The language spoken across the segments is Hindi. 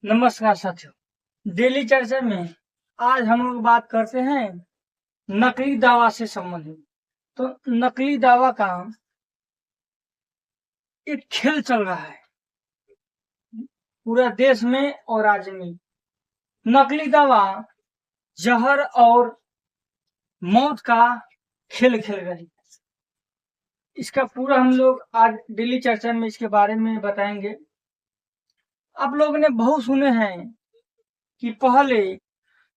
नमस्कार साथियों। डेली चर्चा में आज हम लोग बात करते हैं नकली दवा से संबंधित। तो नकली दवा का एक खेल चल रहा है पूरा देश में और राज्य में। नकली दवा जहर और मौत का खेल खेल रही है। इसका पूरा हम लोग आज डेली चर्चा में इसके बारे में बताएंगे। आप लोगों ने बहुत सुने हैं कि पहले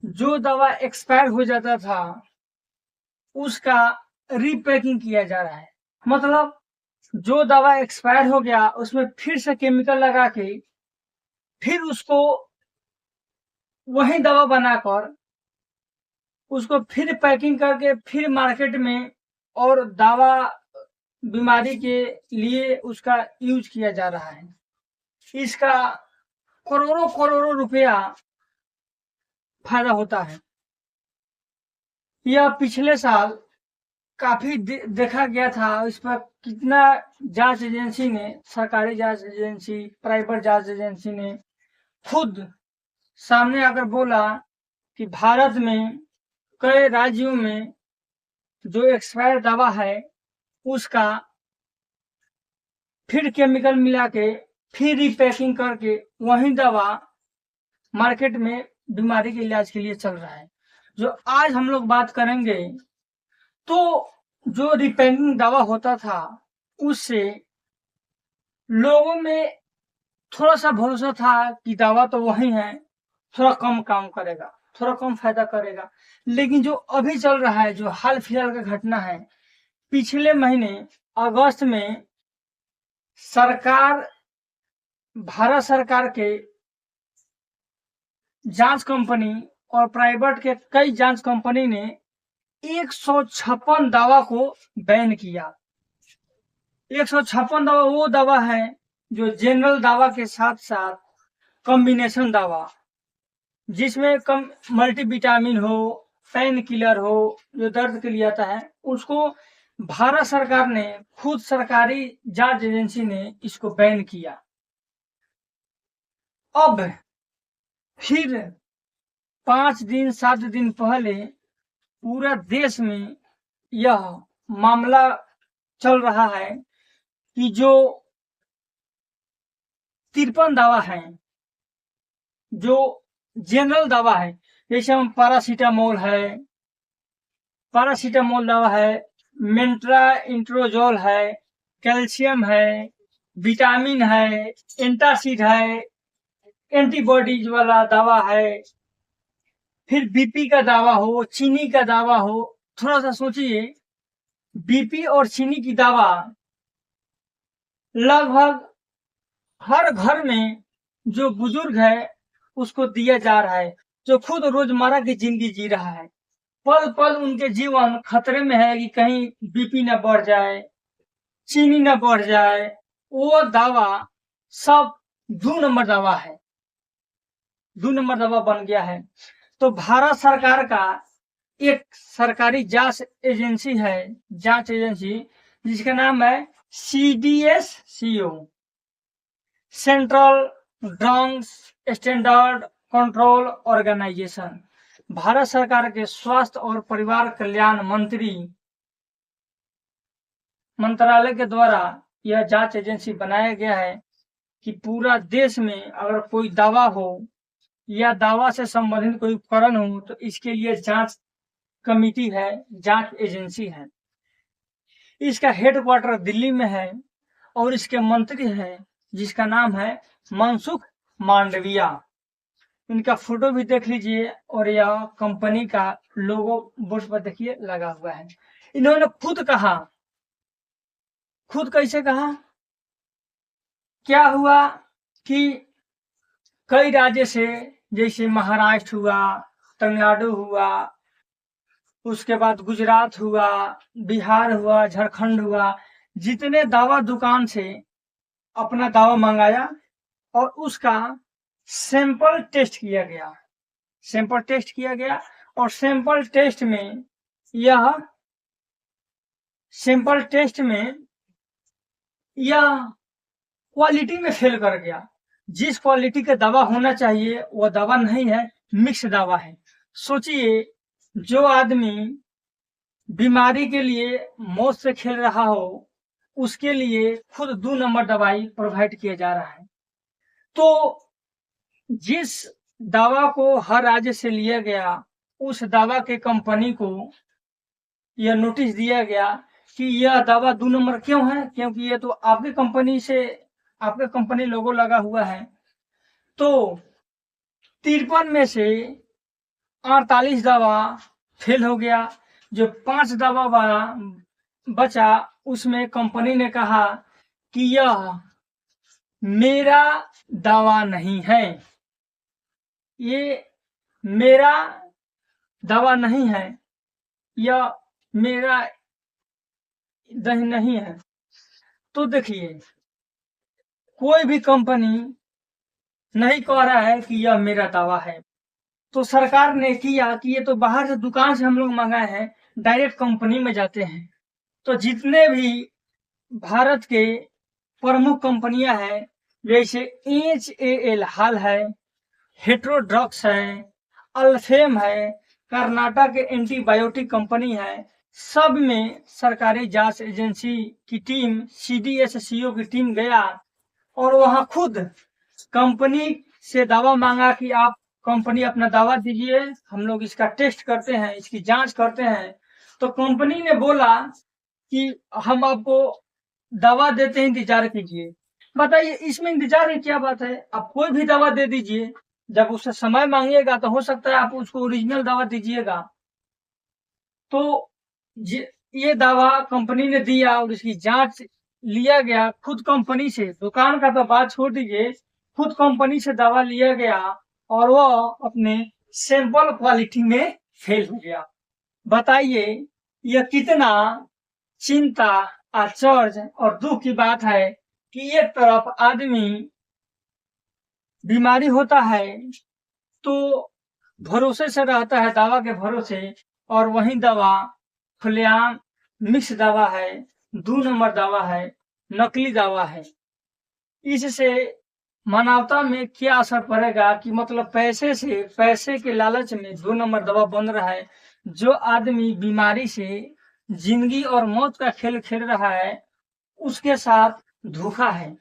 जो दवा एक्सपायर हो जाता था उसका रीपैकिंग किया जा रहा है। मतलब जो दवा एक्सपायर हो गया उसमें फिर से केमिकल लगा के फिर उसको वही दवा बनाकर उसको फिर पैकिंग करके फिर मार्केट में और दवा बीमारी के लिए उसका यूज किया जा रहा है। इसका करोड़ों करोड़ों रुपया फायदा होता है। यह पिछले साल काफी देखा गया था। इस पर कितना जांच एजेंसी ने, सरकारी जांच एजेंसी, प्राइवेट जांच एजेंसी ने खुद सामने आकर बोला कि भारत में कई राज्यों में जो एक्सपायर दवा है उसका फिर केमिकल मिला के फिर रिपैकिंग करके वही दवा मार्केट में बीमारी के इलाज के लिए चल रहा है। जो आज हम लोग बात करेंगे तो जो रिपैकिंग दवा होता था उससे लोगों में थोड़ा सा भरोसा था कि दवा तो वही है, थोड़ा कम काम करेगा, थोड़ा कम फायदा करेगा। लेकिन जो अभी चल रहा है, जो हाल फिलहाल का घटना है, पिछले महीने अगस्त में भारत सरकार के जांच कंपनी और प्राइवेट के कई जांच कंपनी ने 156 दवा को बैन किया। 156 दवा वो दवा है जो जनरल दवा के साथ साथ कॉम्बिनेशन दवा, जिसमें कम मल्टीविटामिन हो, पेन किलर हो, जो दर्द के लिए आता है, उसको भारत सरकार ने, खुद सरकारी जांच एजेंसी ने इसको बैन किया। अब फिर 5 दिन 7 दिन पहले पूरा देश में यह मामला चल रहा है कि जो 53 दवा है, जो जनरल दवा है, जैसे हम पैरासीटामोल दवा है, मेंट्रा इंट्रोजोल है, कैल्शियम है, विटामिन है, एंटासिड है, एंटीबॉडीज वाला दवा है, फिर बीपी का दवा हो, चीनी का दवा हो। थोड़ा सा सोचिए, बीपी और चीनी की दवा लगभग हर घर में जो बुजुर्ग है उसको दिया जा रहा है, जो खुद रोजमर्रा की जिंदगी जी रहा है। पल पल उनके जीवन खतरे में है कि कहीं बीपी न बढ़ जाए, चीनी न बढ़ जाए। वो दवा सब 2 नंबर दवा है, 2 नंबर दवा बन गया है। तो भारत सरकार का एक सरकारी जांच एजेंसी है, जिसका नाम है CDSCO, central drugs standard control organization. Bharat सरकार के स्वास्थ्य और परिवार कल्याण मंत्रालय के द्वारा यह जांच एजेंसी बनाया गया है कि पूरा देश में अगर कोई दवा हो या दवा से संबंधित कोई उपकरण हो तो इसके लिए जांच कमेटी है, जांच एजेंसी है। इसका हेडक्वार्टर दिल्ली में है और इसके मंत्री हैं जिसका नाम है मनसुख मांडविया। इनका फोटो भी देख लीजिए और यह कंपनी का लोगो बोर्ड पर देखिए लगा हुआ है। इन्होंने खुद कैसे कहा, क्या हुआ कि कई राज्य से, जैसे महाराष्ट्र हुआ, तमिलनाडु हुआ, उसके बाद गुजरात हुआ, बिहार हुआ, झारखंड हुआ, जितने दवा दुकान से अपना दवा मंगाया और उसका सैंपल टेस्ट किया गया। और सैंपल टेस्ट में यह क्वालिटी में फेल कर गया। जिस क्वालिटी का दवा होना चाहिए वो दवा नहीं है, मिक्स दवा है। सोचिए, जो आदमी बीमारी के लिए मौत से खेल रहा हो, उसके लिए खुद 2 नंबर दवाई प्रोवाइड किया जा रहा है। तो जिस दवा को हर राज्य से लिया गया, उस दवा के कंपनी को यह नोटिस दिया गया कि यह दवा 2 नंबर क्यों है, क्योंकि ये तो आपकी कंपनी से, आपके कंपनी लोगो लगा हुआ है। तो 53 में से 48 दवा फेल हो गया। जो 5 दवा वाला बचा, उसमें कंपनी ने कहा कि यह मेरा दवा नहीं है, ये मेरा दवा नहीं है, यह मेरा दही नहीं है। तो देखिए, कोई भी कंपनी नहीं कह रहा है कि यह मेरा दवा है। तो सरकार ने किया कि ये तो बाहर से दुकान से हम लोग मंगाए हैं, डायरेक्ट कंपनी में जाते हैं। तो जितने भी भारत के प्रमुख कंपनियां हैं, जैसे HAL हाल है, हेट्रोड्रग्स है, अल्फेम है, कर्नाटक एंटीबायोटिक कंपनी है, सब में सरकारी जांच एजेंसी की टीम, CDSCO की टीम गया और वहां खुद कंपनी से दावा मांगा कि आप कंपनी अपना दावा दीजिए, हम लोग इसका टेस्ट करते हैं, इसकी जांच करते हैं। तो कंपनी ने बोला कि हम आपको दवा देते हैं, इंतजार कीजिए। बताइए, इसमें इंतजार की क्या बात है? आप कोई भी दवा दे दीजिए, जब उससे समय मांगिएगा तो हो सकता है आप उसको ओरिजिनल दवा दीजिएगा। तो ये दवा कंपनी ने दिया और इसकी जांच लिया गया खुद कंपनी से। दुकान का तो बात छोड़ दीजिए, खुद कंपनी से दवा लिया गया और वो अपने सैंपल क्वालिटी में फेल हो गया। बताइए, यह कितना चिंता, आश्चर्य और दुख की बात है कि एक तरफ आदमी बीमारी होता है तो भरोसे से रहता है, दवा के भरोसे, और वही दवा खुलेआम मिक्स दवा है, 2 नंबर दवा है, नकली दवा है। इससे मानवता में क्या असर पड़ेगा कि मतलब पैसे के लालच में 2 नंबर दवा बन रहा है। जो आदमी बीमारी से जिंदगी और मौत का खेल खेल रहा है, उसके साथ धोखा है।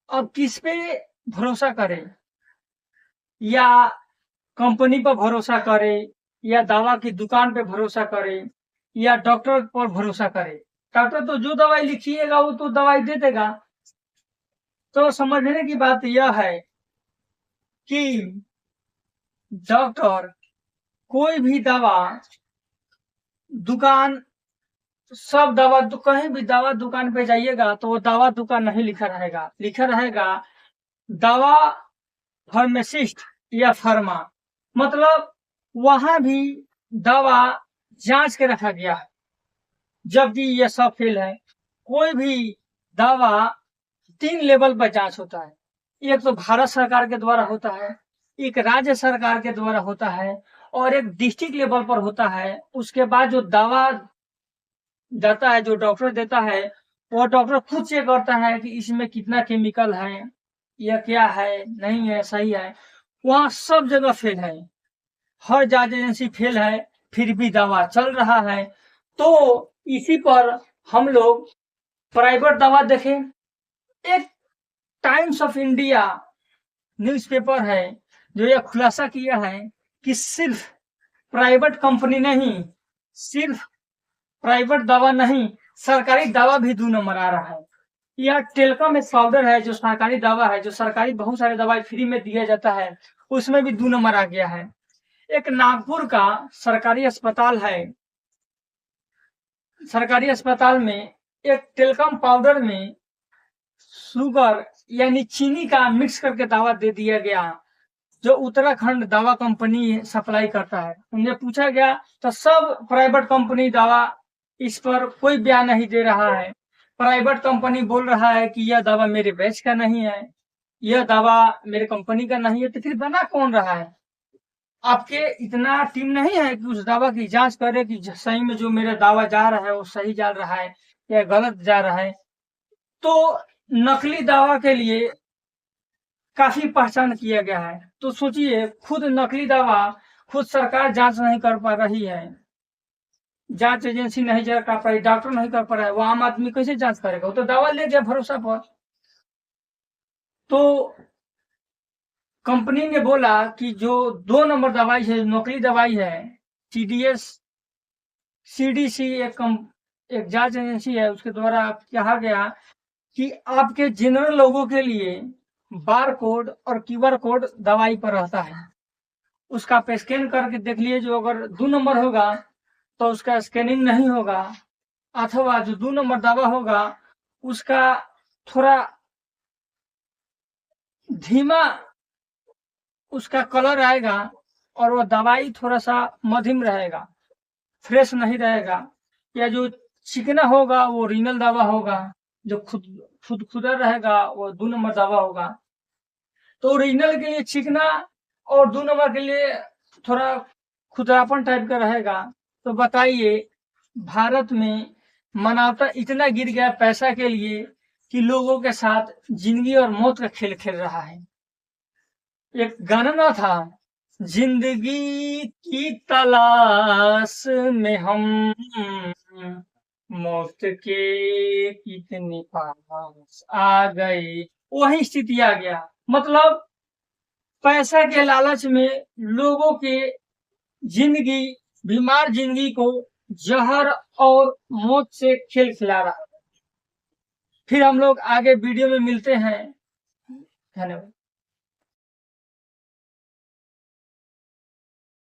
अब किस पे भरोसा करे? या कंपनी पर भरोसा करे, या दवा की दुकान पे भरोसा करे, या डॉक्टर पर भरोसा करे? डॉक्टर तो जो दवाई लिखिएगा वो तो दवाई दे देगा। तो समझने की बात यह है कि डॉक्टर कोई भी दवा दुकान, सब दवा कहीं भी दवा दुकान पे जाइएगा तो वो दवा दुकान नहीं लिखा रहेगा, लिखा रहेगा दवा फार्मासिस्ट या फार्मा। मतलब वहां भी दवा जांच के रखा गया है, जबकि यह सब फेल है। कोई भी दवा 3 लेवल पर जांच होता है। एक तो भारत सरकार के द्वारा होता है, एक राज्य सरकार के द्वारा होता है, और एक डिस्ट्रिक्ट लेवल पर होता है। उसके बाद जो दवा जाता है, जो डॉक्टर देता है, वो डॉक्टर खुद चेक करता है कि इसमें कितना केमिकल है, यह क्या है, नहीं है, सही है। वहां सब जगह फेल है, हर जांच एजेंसी फेल है, फिर भी दवा चल रहा है। तो इसी पर हम लोग प्राइवेट दवा देखें। एक टाइम्स ऑफ इंडिया न्यूज़पेपर है जो यह खुलासा किया है कि सिर्फ प्राइवेट कंपनी नहीं, सिर्फ प्राइवेट दवा नहीं, सरकारी दवा भी 2 नंबर आ रहा है। यह टेलकम एक पाउडर है जो सरकारी दवा है, जो सरकारी बहुत सारे दवाई फ्री में दिया जाता है, उसमें भी 2 नंबर आ गया है। एक नागपुर का सरकारी अस्पताल है, सरकारी अस्पताल में एक टेलकम पाउडर में शुगर यानी चीनी का मिक्स करके दवा दे दिया गया, जो उत्तराखंड दवा कंपनी सप्लाई करता है। उन्हें पूछा गया तो सब प्राइवेट कंपनी दवा, इस पर कोई बयान नहीं दे रहा है। प्राइवेट कंपनी बोल रहा है कि यह दवा मेरे बैच का नहीं है, यह दवा मेरे कंपनी का नहीं है। तो फिर बना कौन रहा है? आपके इतना टीम नहीं है कि उस दवा की जांच करे कि सही में जो मेरा दावा जा रहा है वो सही जा रहा है या गलत जा रहा है। तो नकली दवा के लिए काफी पहचान किया गया है। तो सोचिए, खुद नकली दवा खुद सरकार जांच नहीं कर पा रही है, जांच एजेंसी नहीं जा कर पा रही, डॉक्टर नहीं कर पा रहा है, वो आम आदमी कैसे जांच करेगा? वो तो दवा ले गया भरोसा पर। तो कंपनी ने बोला कि जो 2 नंबर दवाई है, नकली दवाई है, सीडीएस सीडीसी एक जांच एजेंसी है, उसके द्वारा कहा गया कि आपके जनरल लोगों के लिए बार कोड और क्यूआर कोड दवाई पर रहता है, उसका आप स्कैन करके देख लिए। जो अगर 2 नंबर होगा तो उसका स्कैनिंग नहीं होगा, अथवा जो 2 नंबर दवा होगा उसका थोड़ा धीमा उसका कलर आएगा, और वो दवाई थोड़ा सा मध्यम रहेगा, फ्रेश नहीं रहेगा। या जो चिकना होगा वो ओरिजिनल दवा होगा, जो खुदा रहेगा वो 2 नंबर दवा होगा। तो ओरिजिनल के लिए चिकना और 2 नंबर के लिए थोड़ा खुदापन टाइप का रहेगा। तो बताइए, भारत में मानवता इतना गिर गया पैसा के लिए कि लोगों के साथ जिंदगी और मौत का खेल खेल रहा है। एक गाना ना था, जिंदगी की तलाश में हम मौत के कितने पास आ गए, वही स्थिति आ गया। मतलब पैसा के लालच में लोगों के जिंदगी, बीमार जिंदगी को जहर और मौत से खेल खिला रहा है। फिर हम लोग आगे वीडियो में मिलते हैं। धन्यवाद।